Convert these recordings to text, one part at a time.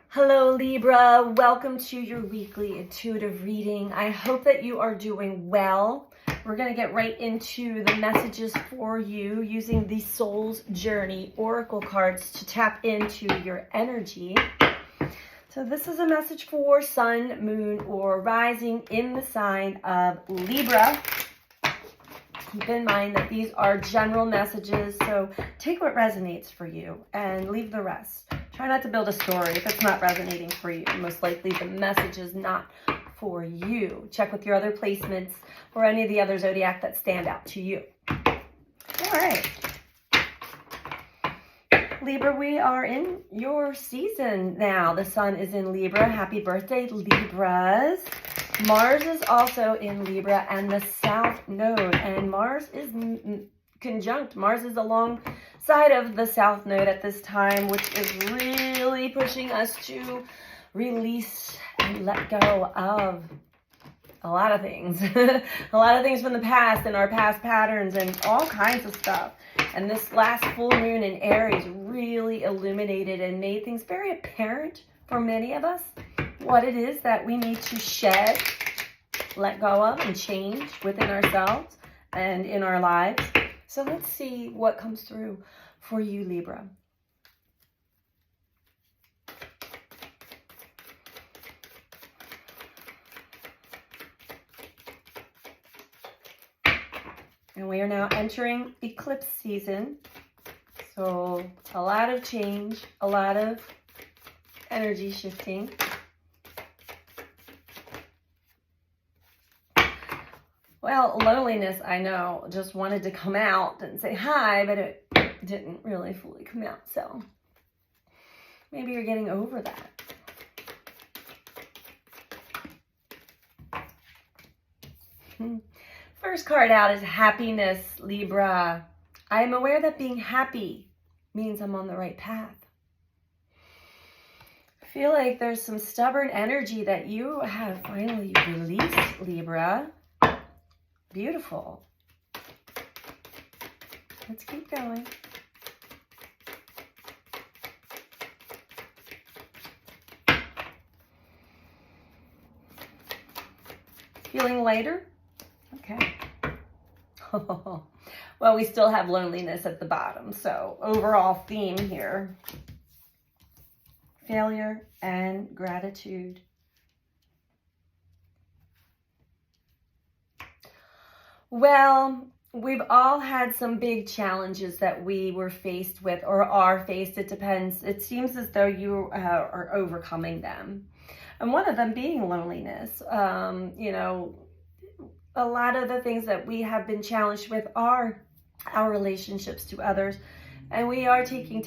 Hello Libra, welcome to your weekly intuitive reading. I hope that you are doing well. We're going to get right into the messages for you using the Soul's Journey Oracle cards to tap into your energy. So this is a message for Sun, Moon, or Rising in the sign of Libra. Keep in mind that these are general messages, so take what resonates for you and leave the rest. Try not to build a story if it's not resonating for you. Most likely the message is not for you. Check with your other placements or any of the other zodiac that stand out to you. All right. Libra, we are in your season now. The sun is in Libra. Happy birthday, Libras. Mars is also in Libra and the South Node. And Mars is conjunct. Mars is alongside of the South Node at this time, which is really pushing us to release and let go of a lot of things. A lot of things from the past and our past patterns and all kinds of stuff. And this last full moon in Aries really illuminated and made things very apparent for many of us what it is that we need to shed, let go of, and change within ourselves and in our lives. So let's see what comes through for you, Libra. And we are now entering eclipse season. So a lot of change, a lot of energy shifting. Well, loneliness, I know, just wanted to come out and say hi, but it didn't really fully come out. So maybe you're getting over that. First card out is happiness, Libra. I am aware that being happy means I'm on the right path. I feel like there's some stubborn energy that you have finally released, Libra. Beautiful. Let's keep going. Feeling lighter? Okay. Well, we still have loneliness at the bottom. So overall theme here, failure and gratitude. Well, we've all had some big challenges that we were faced with or are faced. It depends. It seems as though you are overcoming them. And one of them being loneliness. You know, a lot of the things that we have been challenged with are our relationships to others. And we are taking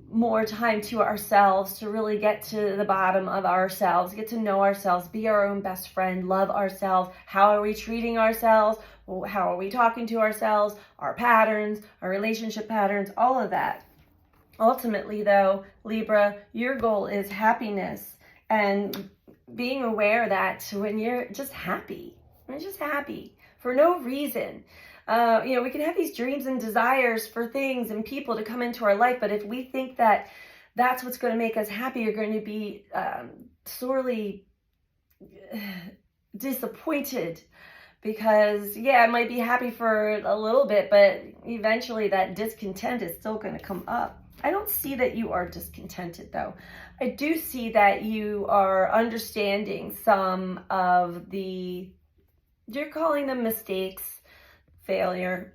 more time to ourselves to really get to the bottom of ourselves, get to know ourselves, be our own best friend, love ourselves. How are we treating ourselves? How are we talking to ourselves? Our patterns, our relationship patterns, all of that. Ultimately, though, Libra, your goal is happiness and being aware that when you're just happy, for no reason. You know, we can have these dreams and desires for things and people to come into our life, but if we think that that's what's going to make us happy, you're going to be sorely disappointed because, yeah, I might be happy for a little bit, but eventually that discontent is still going to come up. I don't see that you are discontented, though. I do see that you are understanding some of you're calling them mistakes, failure.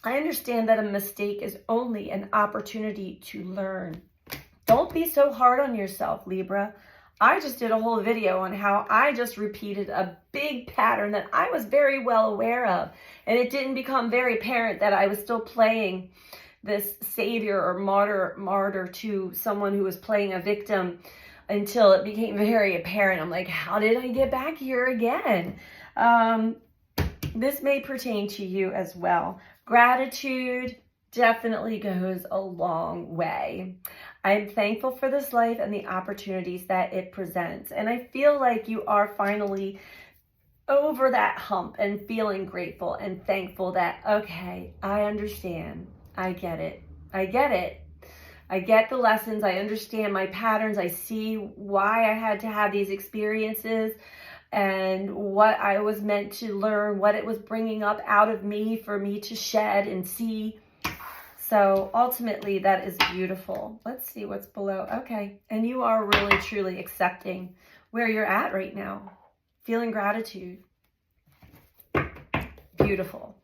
I understand that a mistake is only an opportunity to learn. Don't be so hard on yourself, Libra. I just did a whole video on how I just repeated a big pattern that I was very well aware of. And it didn't become very apparent that I was still playing this savior or martyr to someone who was playing a victim until it became very apparent. I'm like, how did I get back here again? This may pertain to you as well. Gratitude definitely goes a long way. I'm thankful for this life and the opportunities that it presents. And I feel like you are finally over that hump and feeling grateful and thankful that, okay, I understand. I get it. I get the lessons. I understand my patterns. I see why I had to have these experiences and what I was meant to learn, what it was bringing up out of me for me to shed and see. So ultimately, that is beautiful. Let's see what's below. Okay. And you are really, truly accepting where you're at right now. Feeling gratitude. Beautiful.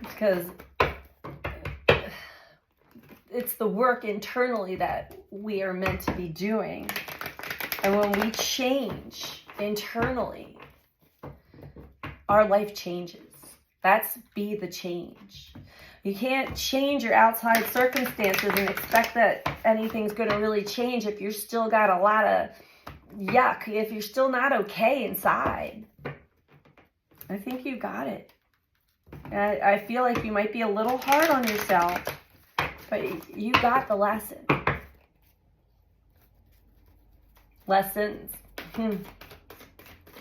Because it's the work internally that we are meant to be doing. And when we change internally, our life changes. That's be the change. You can't change your outside circumstances and expect that anything's going to really change if you're still got a lot of yuck, if you're still not okay inside. I think you got it. I feel like you might be a little hard on yourself, but you got the lesson. Lessons.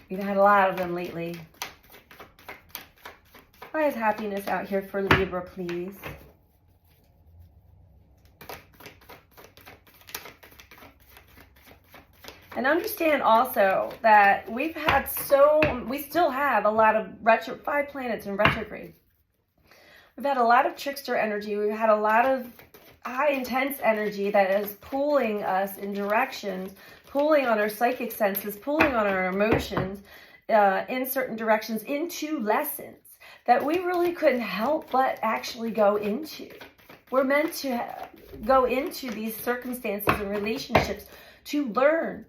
You've had a lot of them lately. Why is happiness out here for Libra, please? And understand also that we still have a lot of 5 planets in retrograde. We've had a lot of trickster energy. We've had a lot of high intense energy that is pulling us in directions, pulling on our psychic senses, pulling on our emotions in certain directions into lessons that we really couldn't help but actually go into. We're meant to go into these circumstances and relationships to learn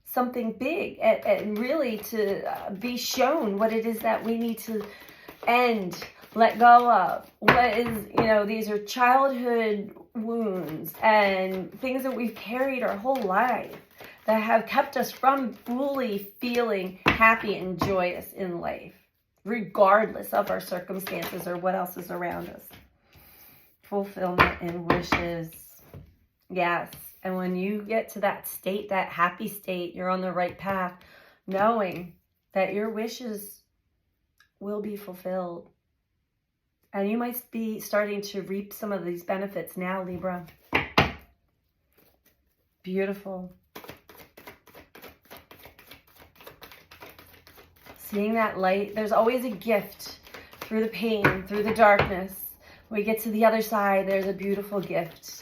something big and really to be shown what it is that we need to end, let go of. What is, these are childhood wounds and things that we've carried our whole life that have kept us from fully feeling happy and joyous in life, regardless of our circumstances or what else is around us. Fulfillment and wishes. Yes. And when you get to that state, that happy state, you're on the right path, knowing that your wishes will be fulfilled. And you might be starting to reap some of these benefits now, Libra. Beautiful. Seeing that light, there's always a gift through the pain, through the darkness. When we get to the other side, there's a beautiful gift.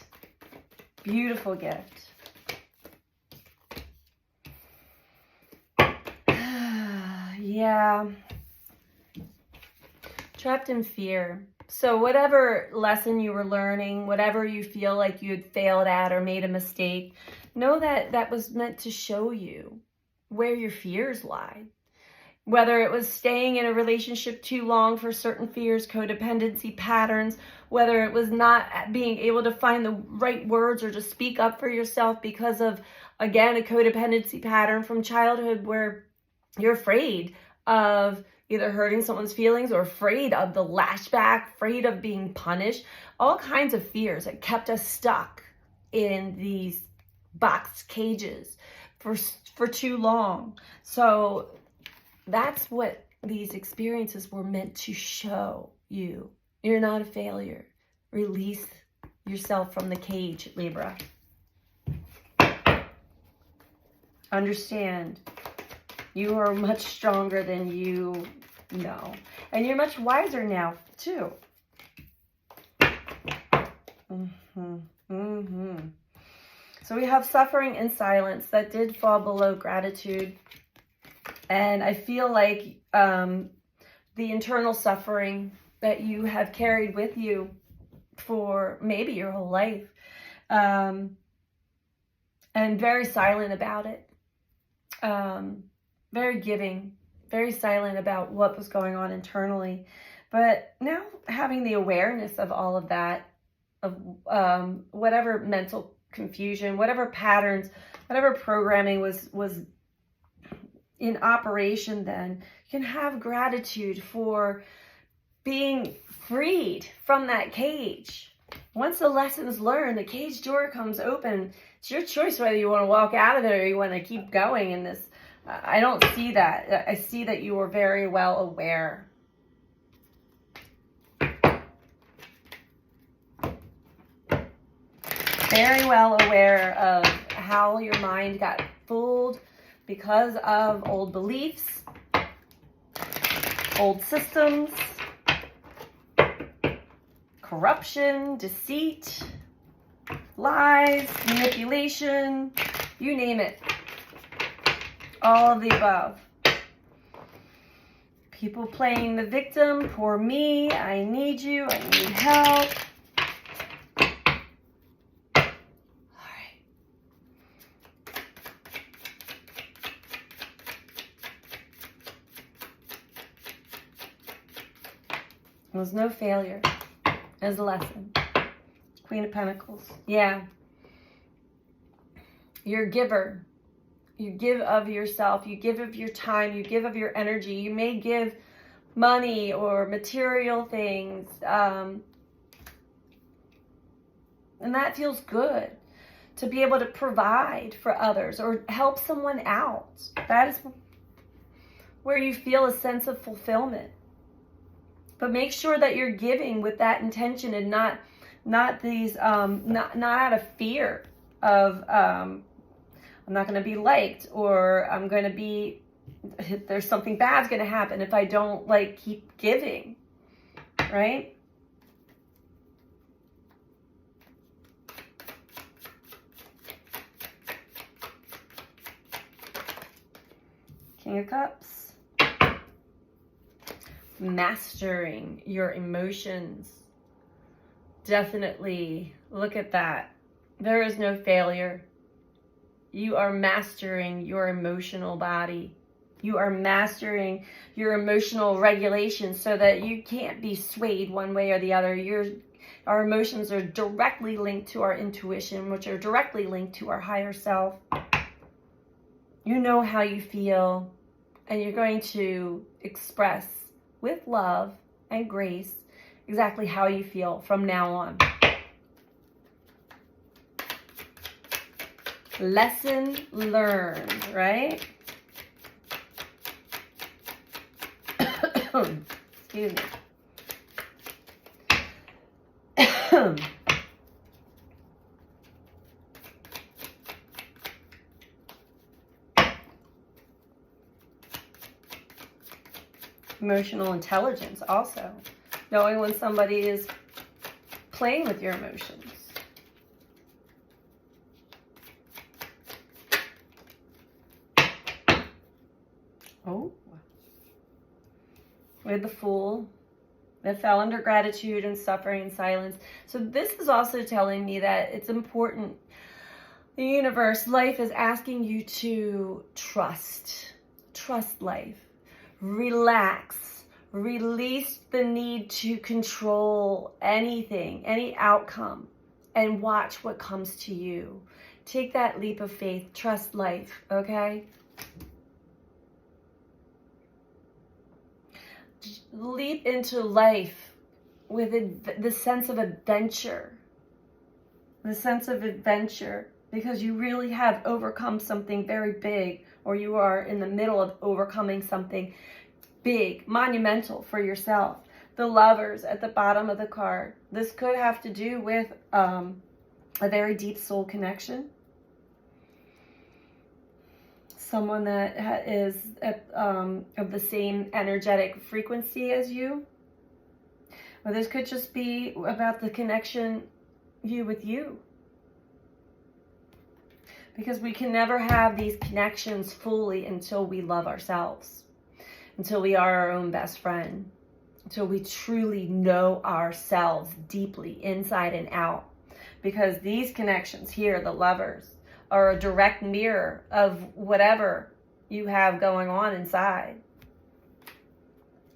Beautiful gift. Yeah. Trapped in fear. So whatever lesson you were learning, whatever you feel like you had failed at or made a mistake, know that that was meant to show you where your fears lie. Whether it was staying in a relationship too long for certain fears, codependency patterns, whether it was not being able to find the right words or to speak up for yourself because of, again, a codependency pattern from childhood where you're afraid of either hurting someone's feelings or afraid of the lashback, afraid of being punished, all kinds of fears that kept us stuck in these boxed cages for too long. So that's what these experiences were meant to show you. You're not a failure. Release yourself from the cage, Libra. Understand, you are much stronger than you know. And you're much wiser now, too. So we have suffering and silence that did fall below gratitude. And I feel like the internal suffering that you have carried with you for maybe your whole life, and very silent about it, very giving, very silent about what was going on internally. But now having the awareness of all of that, of whatever mental confusion, whatever patterns, whatever programming was in operation, then you can have gratitude for being freed from that cage. Once the lesson's learned, the cage door comes open. It's your choice whether you want to walk out of there or you want to keep going in this. I don't see that. I see that you are very well aware very well aware of how your mind got fooled because of old beliefs, old systems, corruption, deceit, lies, manipulation, you name it. All of the above. People playing the victim, poor me, I need you, I need help. All right. There's no failure. There's a lesson. Queen of Pentacles. Yeah. You're a giver. You give of yourself. You give of your time. You give of your energy. You may give money or material things. And that feels good. To be able to provide for others or help someone out. That is where you feel a sense of fulfillment. But make sure that you're giving with that intention and not these not out of fear of I'm not going to be liked, or I'm going to be, there's something bad's going to happen if I don't like keep giving, right? King of Cups. Mastering your emotions. Definitely look at that. There is no failure. You are mastering your emotional body. You are mastering your emotional regulation so that you can't be swayed one way or the other. Our emotions are directly linked to our intuition, which are directly linked to our higher self. You know how you feel, and you're going to express with love and grace exactly how you feel from now on. Lesson learned, right? Excuse me. Emotional intelligence also. Knowing when somebody is playing with your emotions. Oh. We had the Fool that fell under gratitude and suffering and silence. So this is also telling me that it's important. The universe, life is asking you to trust. Trust life. Relax. Release the need to control anything, any outcome, and watch what comes to you. Take that leap of faith. Trust life, okay? Leap into life with the sense of adventure. The sense of adventure, because you really have overcome something very big, or you are in the middle of overcoming something big, monumental for yourself. The Lovers at the bottom of the card. This could have to do with a very deep soul connection. Someone that is of the same energetic frequency as you. Or this could just be about the connection you with you. Because we can never have these connections fully until we love ourselves. Until we are our own best friend. Until we truly know ourselves deeply, inside and out. Because these connections here, the Lovers, are a direct mirror of whatever you have going on inside.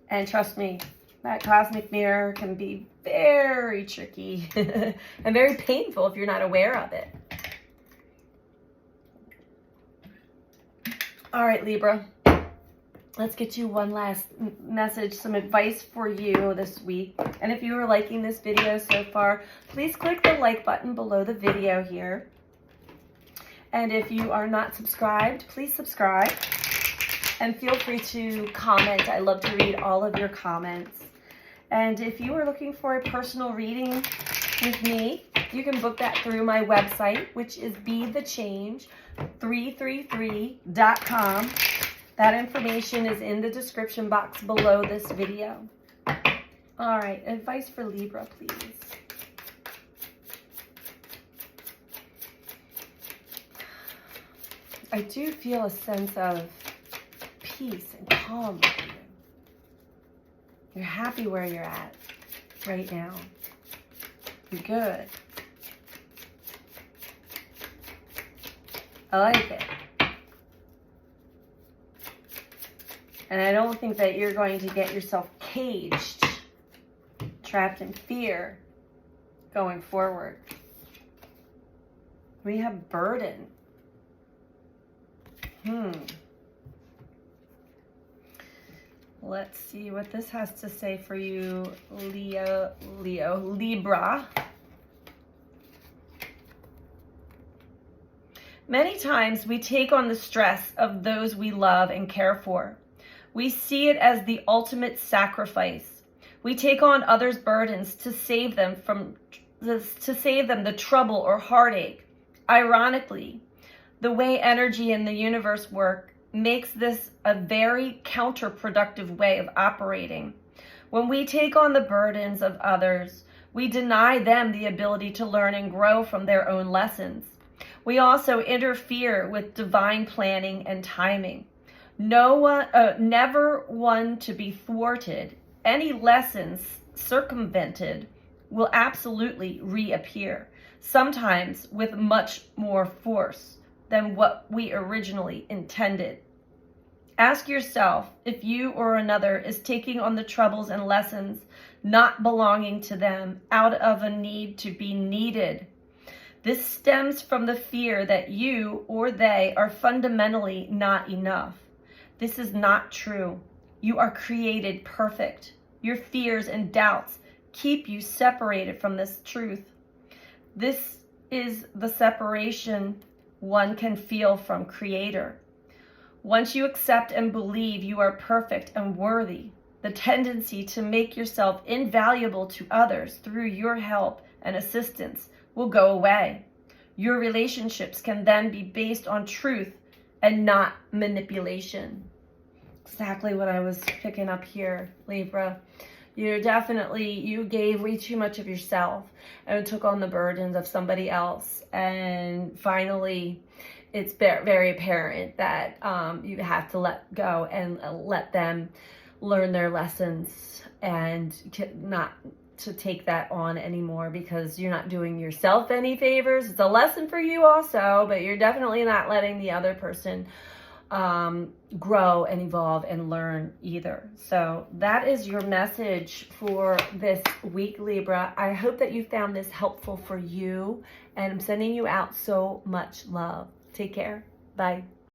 And trust me, that cosmic mirror can be very tricky and very painful if you're not aware of it. All right, Libra. Let's get you one last message, some advice for you this week. And if you are liking this video so far, please click the like button below the video here. And if you are not subscribed, please subscribe. And feel free to comment. I love to read all of your comments. And if you are looking for a personal reading, with me, you can book that through my website, which is BeTheChange333.com. That information is in the description box below this video. All right, advice for Libra, please. I do feel a sense of peace and calm with you. You're happy where you're at right now. You're good. I like it. And I don't think that you're going to get yourself caged, trapped in fear going forward. We have burden. Let's see what this has to say for you, Libra. Many times we take on the stress of those we love and care for. We see it as the ultimate sacrifice. We take on others' burdens to save them the trouble or heartache. Ironically, the way energy in the universe works makes this a very counterproductive way of operating. When we take on the burdens of others, we deny them the ability to learn and grow from their own lessons. We also interfere with divine planning and timing. Never one to be thwarted. Any lessons circumvented will absolutely reappear, sometimes with much more force than what we originally intended. Ask yourself if you or another is taking on the troubles and lessons not belonging to them out of a need to be needed. This stems from the fear that you or they are fundamentally not enough. This is not true. You are created perfect. Your fears and doubts keep you separated from this truth. This is the separation one can feel from Creator. Once you accept and believe you are perfect and worthy, the tendency to make yourself invaluable to others through your help and assistance will go away. Your relationships can then be based on truth and not manipulation. Exactly what I was picking up here, Libra. You gave way too much of yourself and took on the burdens of somebody else. And finally, it's very apparent that you have to let go and let them learn their lessons and not to take that on anymore, because you're not doing yourself any favors. It's a lesson for you also, but you're definitely not letting the other person grow and evolve and learn either. So that is your message for this week, Libra. I hope that you found this helpful for you, and I'm sending you out so much love. Take care. Bye.